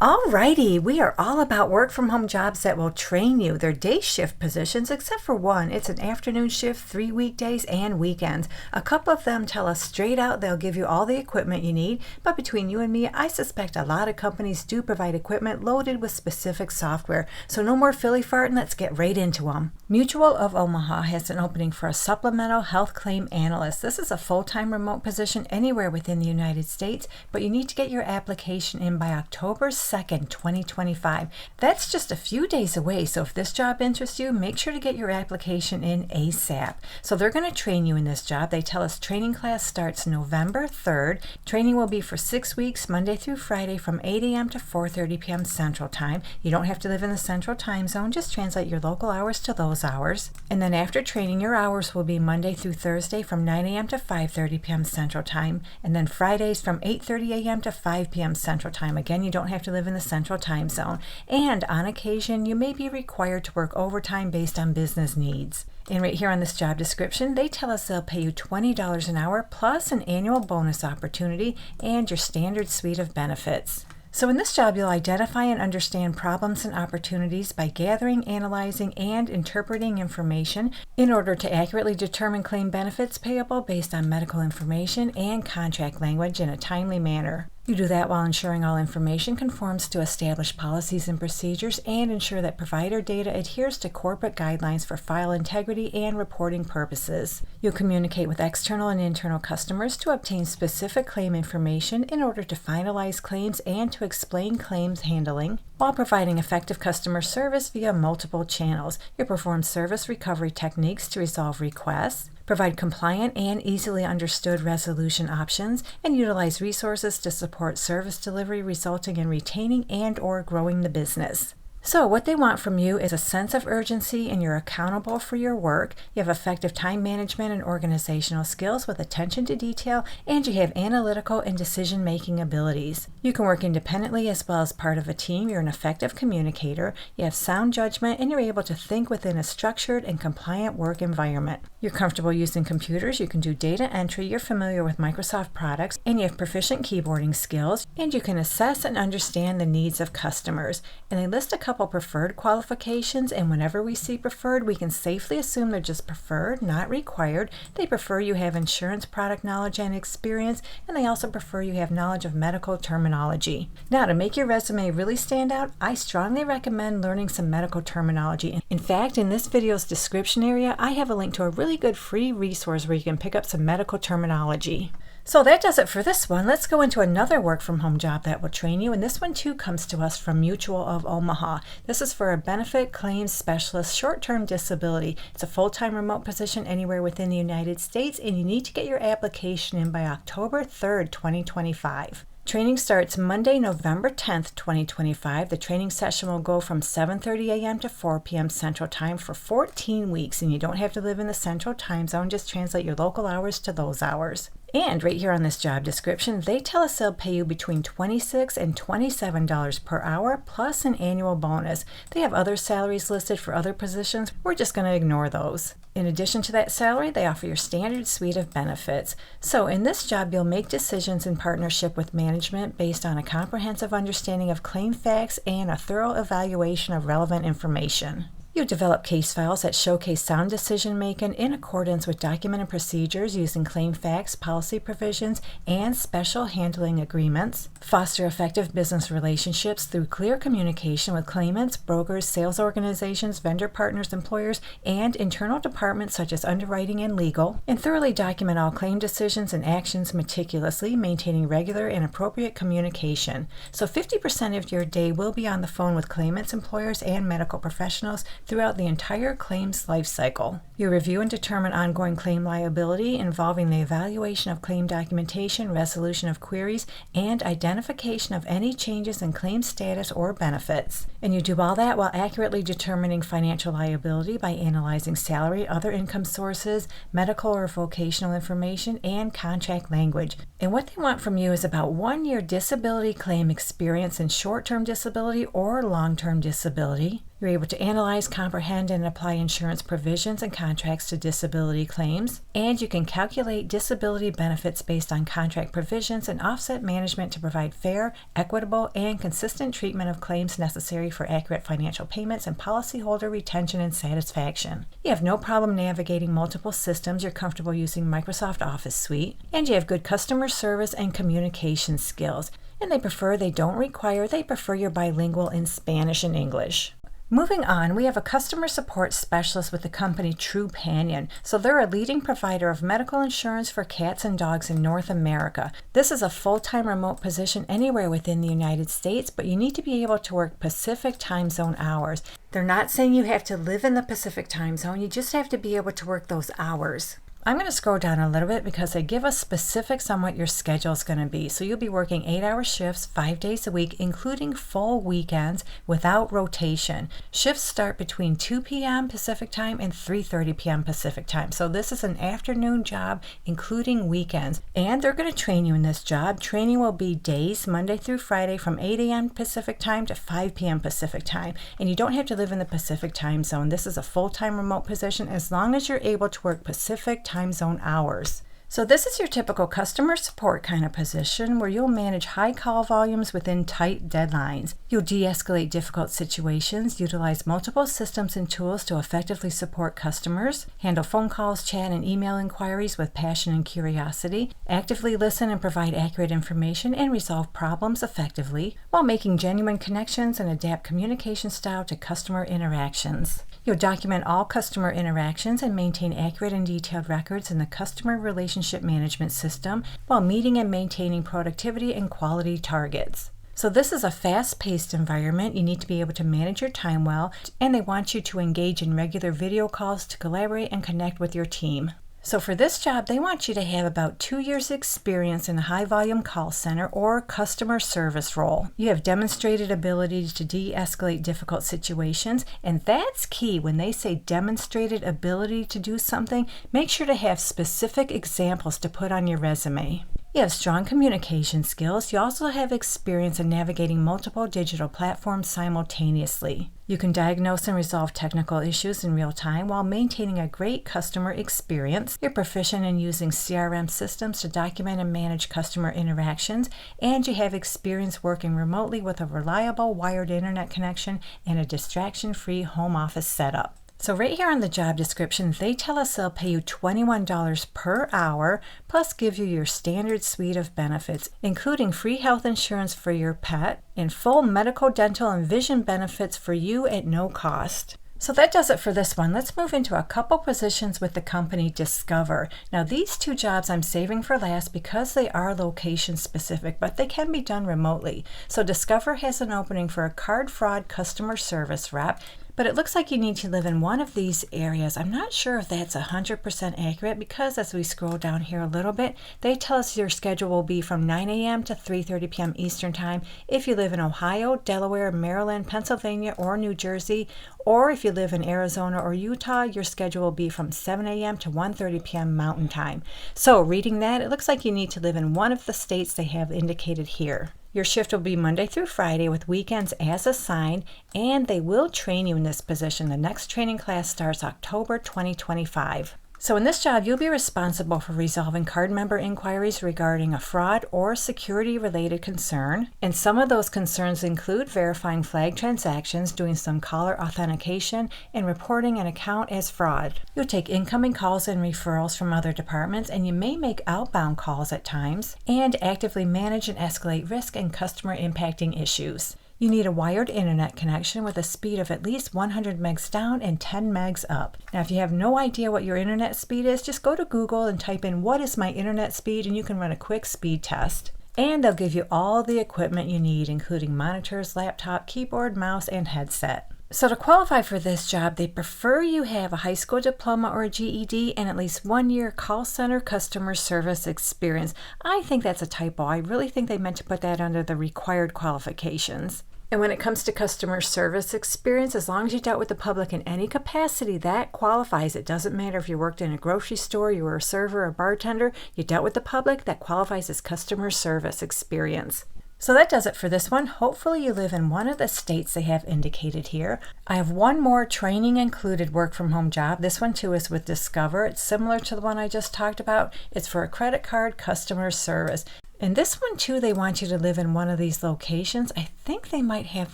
Alrighty, we are all about work from home jobs that will train you. They're day shift positions, except for one. It's an afternoon shift, 3 weekdays and weekends. A couple of them tell us straight out they'll give you all the equipment you need, but between you and me, I suspect a lot of companies do provide equipment loaded with specific software. So no more filly farting, let's get right into them. Mutual of Omaha has an opening for a supplemental health claim analyst. This is a full-time remote position anywhere within the United States, but you need to get your application in by October 2nd, 2025. That's just a few days away, so if this job interests you, make sure to get your application in ASAP. So they're going to train you in this job. They tell us training class starts November 3rd. Training will be for 6 weeks, Monday through Friday from 8 a.m. to 4:30 p.m. Central Time. You don't have to live in the Central Time Zone, just translate your local hours to those hours. And then after training, your hours will be Monday through Thursday from 9 a.m. to 5:30 p.m. Central Time, and then Fridays from 8:30 a.m. to 5 p.m. Central Time. Again, you don't have to live in the Central Time Zone, and on occasion you may be required to work overtime based on business needs. And right here on this job description, they tell us they'll pay you $20 an hour plus an annual bonus opportunity and your standard suite of benefits. So in this job, you'll identify and understand problems and opportunities by gathering, analyzing, and interpreting information in order to accurately determine claim benefits payable based on medical information and contract language in a timely manner. You do that while ensuring all information conforms to established policies and procedures and ensure that provider data adheres to corporate guidelines for file integrity and reporting purposes. You'll communicate with external and internal customers to obtain specific claim information in order to finalize claims and to explain claims handling, while providing effective customer service via multiple channels. You'll perform service recovery techniques to resolve requests, provide compliant and easily understood resolution options, and utilize resources to support service delivery, resulting in retaining and/or growing the business. So what they want from you is a sense of urgency, and you're accountable for your work. You have effective time management and organizational skills with attention to detail, and you have analytical and decision-making abilities. You can work independently as well as part of a team. You're an effective communicator. You have sound judgment, and you're able to think within a structured and compliant work environment. You're comfortable using computers. You can do data entry. You're familiar with Microsoft products, and you have proficient keyboarding skills, and you can assess and understand the needs of customers. And they list a couple preferred qualifications, and whenever we see preferred, we can safely assume they're just preferred, not required. They prefer you have insurance product knowledge and experience, and they also prefer you have knowledge of medical terminology. Now, to make your resume really stand out, I strongly recommend learning some medical terminology. In fact, in this video's description area, I have a link to a really good free resource where you can pick up some medical terminology. So that does it for this one. Let's go into another work from home job that will train you, and this one too comes to us from Mutual of Omaha. This is for a benefit claims specialist short-term disability. It's a full-time remote position anywhere within the United States, and you need to get your application in by October 3rd, 2025. Training starts Monday, November 10th, 2025. The training session will go from 7:30 a.m. to 4 p.m. Central Time for 14 weeks, and you don't have to live in the Central Time Zone. Just translate your local hours to those hours. And right here on this job description, they tell us they'll pay you between $26 and $27 per hour plus an annual bonus. They have other salaries listed for other positions. We're just going to ignore those. In addition to that salary, they offer your standard suite of benefits. So in this job, you'll make decisions in partnership with management based on a comprehensive understanding of claim facts and a thorough evaluation of relevant information. You develop case files that showcase sound decision-making in accordance with documented procedures using claim facts, policy provisions, and special handling agreements. Foster effective business relationships through clear communication with claimants, brokers, sales organizations, vendor partners, employers, and internal departments such as underwriting and legal. And thoroughly document all claim decisions and actions meticulously, maintaining regular and appropriate communication. So 50% of your day will be on the phone with claimants, employers, and medical professionals throughout the entire claims life cycle. You review and determine ongoing claim liability involving the evaluation of claim documentation, resolution of queries, and identification of any changes in claim status or benefits. And you do all that while accurately determining financial liability by analyzing salary, other income sources, medical or vocational information, and contract language. And what they want from you is about 1 year disability claim experience in short-term disability or long-term disability. You're able to analyze, comprehend, and apply insurance provisions and contracts to disability claims. And you can calculate disability benefits based on contract provisions and offset management to provide fair, equitable, and consistent treatment of claims necessary for accurate financial payments and policyholder retention and satisfaction. You have no problem navigating multiple systems. You're comfortable using Microsoft Office Suite. And you have good customer service and communication skills. And they prefer you're bilingual in Spanish and English. Moving on, we have a customer support specialist with the company Trupanion. So they're a leading provider of medical insurance for cats and dogs in North America. This is a full-time remote position anywhere within the United States, but you need to be able to work Pacific time zone hours. They're not saying you have to live in the Pacific time zone, you just have to be able to work those hours. I'm going to scroll down a little bit because they give us specifics on what your schedule is going to be. So you'll be working 8-hour shifts 5 days a week, including full weekends without rotation. Shifts start between 2 p.m. Pacific time and 3:30 p.m. Pacific time. So this is an afternoon job, including weekends. And they're going to train you in this job. Training will be days, Monday through Friday, from 8 a.m. Pacific time to 5 p.m. Pacific time. And you don't have to live in the Pacific time zone. This is a full-time remote position as long as you're able to work Pacific time zone hours. So this is your typical customer support kind of position where you'll manage high call volumes within tight deadlines. You'll de-escalate difficult situations, utilize multiple systems and tools to effectively support customers, handle phone calls, chat, and email inquiries with passion and curiosity, actively listen and provide accurate information, and resolve problems effectively while making genuine connections and adapt communication style to customer interactions. You'll document all customer interactions and maintain accurate and detailed records in the customer relationship management system while meeting and maintaining productivity and quality targets. So this is a fast-paced environment. You need to be able to manage your time well, and they want you to engage in regular video calls to collaborate and connect with your team. So for this job, they want you to have about 2 years experience in a high-volume call center or customer service role. You have demonstrated ability to de-escalate difficult situations, and that's key. When they say demonstrated ability to do something, make sure to have specific examples to put on your resume. You have strong communication skills. You also have experience in navigating multiple digital platforms simultaneously. You can diagnose and resolve technical issues in real time while maintaining a great customer experience. You're proficient in using CRM systems to document and manage customer interactions, and you have experience working remotely with a reliable wired internet connection and a distraction-free home office setup. So right here on the job description, they tell us they'll pay you $21 per hour, plus give you your standard suite of benefits, including free health insurance for your pet and full medical, dental, and vision benefits for you at no cost. So that does it for this one. Let's move into a couple positions with the company Discover. Now these two jobs I'm saving for last because they are location specific, but they can be done remotely. So Discover has an opening for a card fraud customer service rep, but it looks like you need to live in one of these areas. I'm not sure if that's 100% accurate because as we scroll down here a little bit, they tell us your schedule will be from 9 a.m. to 3:30 p.m. Eastern Time if you live in Ohio, Delaware, Maryland, Pennsylvania, or New Jersey. Or if you live in Arizona or Utah, your schedule will be from 7 a.m. to 1:30 p.m. Mountain Time. So reading that, it looks like you need to live in one of the states they have indicated here. Your shift will be Monday through Friday with weekends as assigned, and they will train you in this position. The next training class starts October 2025. So in this job, you'll be responsible for resolving card member inquiries regarding a fraud or security-related concern. And some of those concerns include verifying flag transactions, doing some caller authentication, and reporting an account as fraud. You'll take incoming calls and referrals from other departments, and you may make outbound calls at times, and actively manage and escalate risk and customer impacting issues. You need a wired internet connection with a speed of at least 100 megs down and 10 megs up. Now, if you have no idea what your internet speed is, just go to Google and type in "what is my internet speed" and you can run a quick speed test. And they'll give you all the equipment you need, including monitors, laptop, keyboard, mouse, and headset. So to qualify for this job, they prefer you have a high school diploma or a GED and at least 1 year call center customer service experience. I think that's a typo. I really think they meant to put that under the required qualifications. And when it comes to customer service experience, as long as you dealt with the public in any capacity, that qualifies. It doesn't matter if you worked in a grocery store, you were a server, a bartender, you dealt with the public, that qualifies as customer service experience. So that does it for this one. Hopefully you live in one of the states they have indicated here. I have one more training included work from home job. This one too is with Discover. It's similar to the one I just talked about. It's for a credit card customer service. In this one too, they want you to live in one of these locations. I think they might have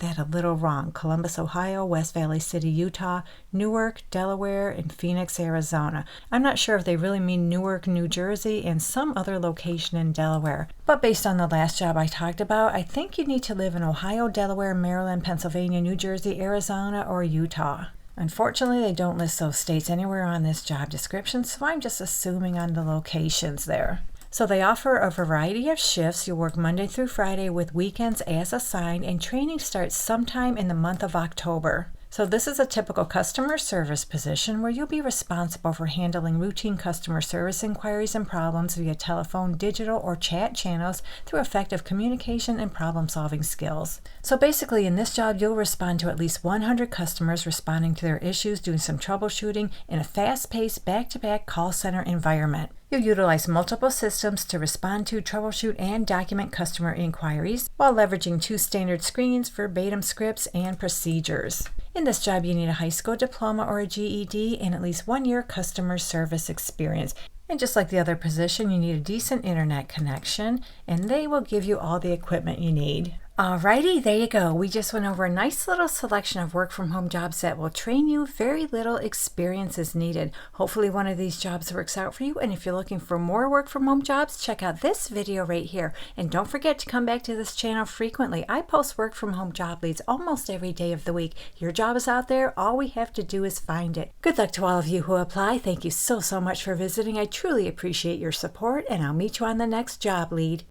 that a little wrong. Columbus, Ohio, West Valley City, Utah, Newark, Delaware, and Phoenix, Arizona. I'm not sure if they really mean Newark, New Jersey, and some other location in Delaware. But based on the last job I talked about, I think you need to live in Ohio, Delaware, Maryland, Pennsylvania, New Jersey, Arizona, or Utah. Unfortunately, they don't list those states anywhere on this job description, so I'm just assuming on the locations there. So they offer a variety of shifts. You'll work Monday through Friday with weekends as assigned, and training starts sometime in the month of October. So this is a typical customer service position where you'll be responsible for handling routine customer service inquiries and problems via telephone, digital, or chat channels through effective communication and problem-solving skills. So basically in this job, you'll respond to at least 100 customers responding to their issues, doing some troubleshooting in a fast-paced, back-to-back call center environment. You'll utilize multiple systems to respond to, troubleshoot, and document customer inquiries while leveraging 2 standard screens, verbatim scripts, and procedures. In this job, you need a high school diploma or a GED and at least 1 year customer service experience. And just like the other position, you need a decent internet connection, and they will give you all the equipment you need. Alrighty, there you go. We just went over a nice little selection of work from home jobs that will train you. Very little experience is needed. Hopefully one of these jobs works out for you. And if you're looking for more work from home jobs, check out this video right here. And don't forget to come back to this channel frequently. I post work from home job leads almost every day of the week. Your job is out there. All we have to do is find it. Good luck to all of you who apply. Thank you so much for visiting. I truly appreciate your support, and I'll meet you on the next job lead.